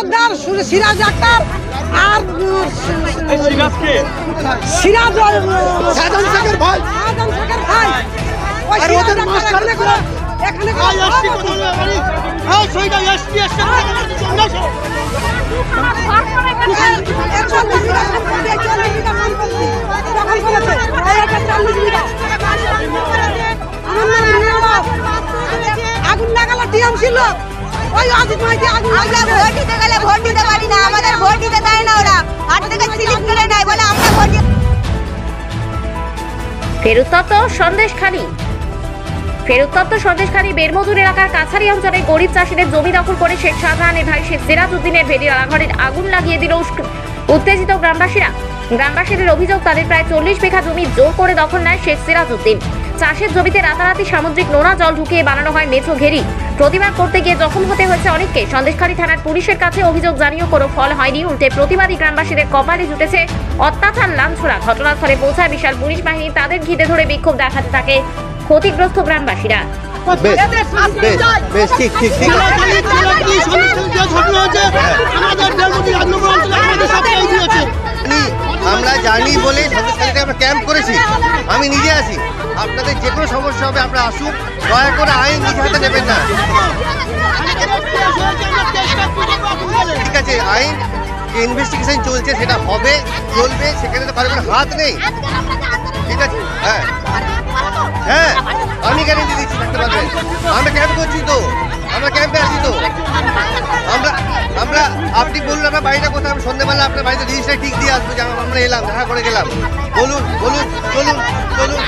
সর্দার, সিরাজ আক্তার আর সিরাজ সাজান শেখের ভাই আদম শেখের ভাই। ওই আর সিরাজ ওদের আক্তার মাস্টার এখানে আগুন লাগালো টিএম ছিল। ওই আজিজ মাইতি আগুন আমরা ভোট দিতে গেলে ভোট দিতে পারি না, আমাদের ভোট দিতে দেয় না ওরা, হাত থেকে স্লিপ করে নেয় বলে আমরা ভোট দিতে। ফেরুত্তত্ত সন্দেশখালী বেরমজুর এলাকার কাছারি অঞ্চলে গরিব চাষীদের জমি দখল করে শেখ শাহজাহানের ভাই শেখ সিরাজ উদ্দিনের ভেড়ি রান্নাঘরের আগুন লাগিয়ে দিল উত্তেজিত গ্রামবাসীরা। গ্রামবাসীদের অভিযোগ, তাদের প্রায় 40 বিঘা জমি জোর করে দখল নেয় শেখ সিরাজ উদ্দিন। চাষের জমিতে রাতারাতি সামুদ্রিক নোনা জল ঢুকিয়ে বানানো হয় মেছো ঘেরি। প্রতিবাদ করতে গিয়ে জখম হতে হয়েছে অনেককে। সন্দেশখালী থানার পুলিশের কাছে অভিযোগ জানিয়েও কোনো ফল হয়নি। উল্টে প্রতিবাদী গ্রামবাসীদের কপালে জুটেছে অত্যাচার লাঞ্ছনা। ঘটনাস্থলে পৌঁছায় বিশাল পুলিশ বাহিনী, তাদের ঘিরে ধরে বিক্ষোভ দেখাতে থাকে ক্ষতিগ্রস্ত গ্রামবাসীরা। আমরা জানি বলে সন্দেশখালীতে আমরা ক্যাম্প করেছি। আমি নিজে আছি। আপনাদের যে কোনো সমস্যা হবে আপনারা আসুন, দয়া করে আইন নিজ হাতে নেবেন না। ঠিক আছে, আইন ইনভেস্টিগেশন চলছে, সেটা হবে, চলবে, সেখানে তো কারো কোনো হাত নেই। ঠিক আছে, হ্যাঁ হ্যাঁ, আমি গ্যারেন্টি দিচ্ছি, থাকতে পারবেন। আমরা ক্যাম্প করছি তো, আমরা ক্যাম্পে আছি তো। আমরা আপনি বলুন আপনার বাড়িটা কোথায়, আমি সন্ধ্যেবেলা আপনার বাড়িতে রেজিস্টার ঠিক দিয়ে আসবো যে আমরা এলাম, দেখা করে গেলাম। বলুন বলুন, চলুন চলুন।